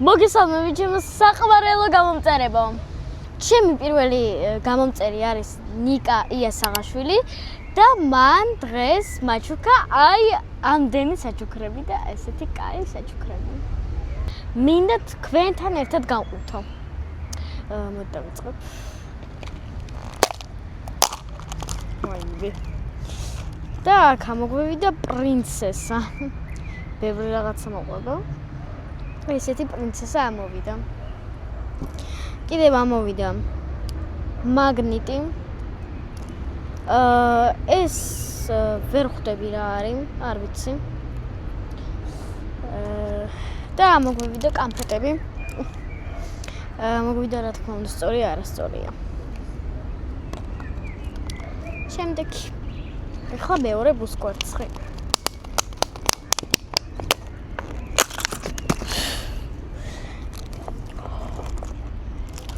მოგესალმებით ჩემო საყვარელო გამომწერებო. ჩემი პირველი გამომწერი არის ნიკა იასაღაშვილი და მან დღეს მაჩუქა აი ამდენი საჩუქრები და ესეთი კაი საჩუქრები. მინდა თქვენთან ერთად გავყუთო. მოდი დავიწყებ. ვაიმე. და აქ მოგვივიდა პრინცესა. ბევრი რაღაცა მოყვება. ესეთი პრინცესა ამოვიდა. კიდევ ამოვიდა მაგნიტი. ეს ვერ ხვდები რა არის, არ ვიცი. და მოგვივიდა კამფეტები. მოგვივიდა რა თქმა უნდა სწორია, არასწორია. შემდეგი. ეხლა მეორე ბუსკვერცხი.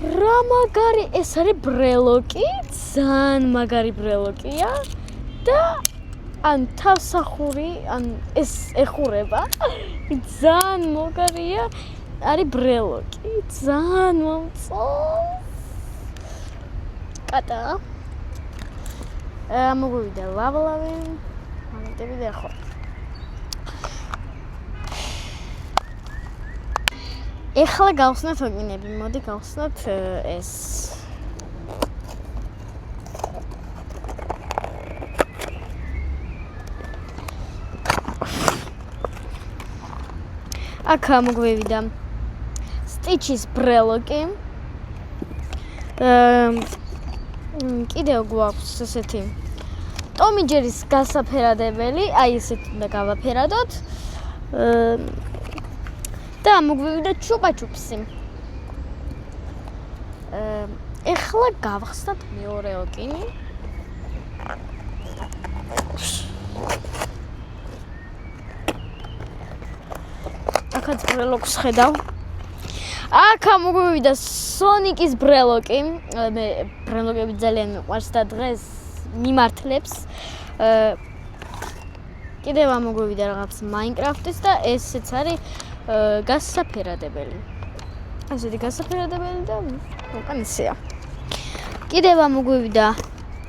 რა მაგარი ეს არის ბრელოკი, ძალიან მაგარი ბრელოკია და ან თავსახური, ან ეს ეხურება. ძალიან მაგარია, არის ბრელოკი, ძალიან მომწონს. კატა. მოგვივიდა ლავლავი, მაგნიტები და ხო. ეხლა გავხსნათ ოგინები, მოდი გავხსნათ ეს. აქ მოგვივიდა სტიჩის ბრელოკი. კიდევ გვაქვს ესეთი ტომი ჯერის გასაფერადებელი, აი ესეთ უნდა გავაფერადოთ. და მოგვივიდა ჩუპაჩუპსი. ეხლა გავხსნათ მეორე ოკინი. აქაც ბრელოკს ხედავ. აქ მოგვივიდა სონიკის ბრელოკი. მე ბრელოკები ძალიან მიყვარს და დღეს მიმართლებს. კიდევ მოგვივიდა რაღაც მაინკრაფტის და ესეც არის გასაფერადებელი. ასეთი გასაფერადებელი და უკან ისეა. კიდევ მოგვივიდა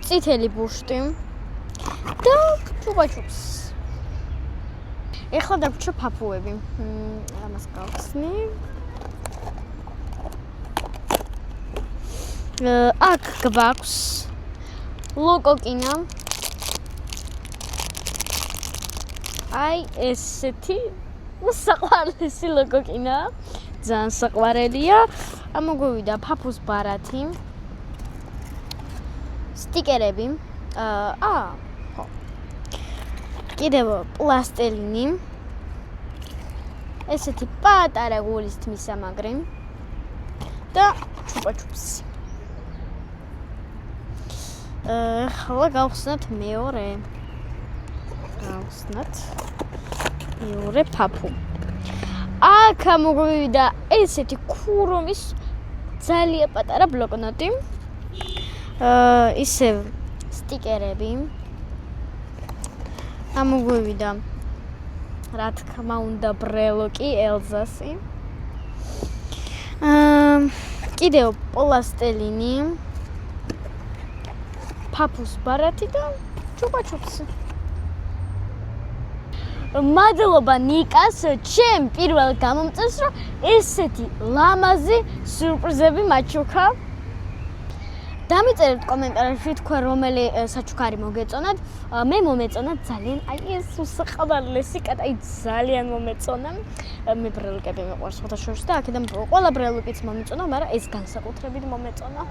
წითელი ბუშტი და ჩუპაჩუპს. ეხლა დაგვრჩა ფაფუები. ამას გავხსნი. აქ გვაქვს ლოკოკინა. აი ესეთი საყვარელი ლოკოკინა. ძალიან საყვარელია. მოგვივიდა ფაფუს ბარათი. სტიკერები. ხო. კიდევ პლასტელინი. ესეთი პატარა გულის თმისამაგრი. და ჩუპაჩუპსი. ხლა გავხსნათ მეორე. მეორე ფაფუ. აქ მოგვივიდა ესეთი ქურუმის ძალიან პატარა ბლოკნოტი. ისევ სტიკერები. მოგვივიდა რა თქმა უნდა ბრელოკი ელზასი. კიდევ პლასტელინი. ფაფუს ბარათი და ჩუპაჩუპსი. მადლობა ნიკას ჩემ პირველ გამომწერს რომ ესეთი ლამაზი სიურპრიზები მაჩუქა. დამიწერეთ კომენტარებში თქვენ რომელი საჩუქარი მოგეწონათ. მე მომეწონა ძალიან აი ეს უსაყვარლესი კატა, ძალიან მომეწონა. მე ბრელოკები მიყვარს ხოთაშორს და აქედან ყველა ბრელოკიც მომეწონა, მაგრამ ეს განსაკუთრებით მომეწონა.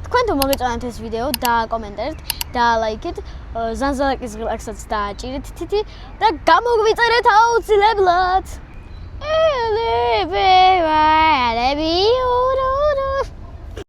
თქვენ თუ მოგეწონათ ეს ვიდეო, დააკომენტარეთ, დაალაიქეთ, ზანზალაკის ღილაკსაც დააჭირეთ თითი და გამოგვიწერეთ აუცილებლად.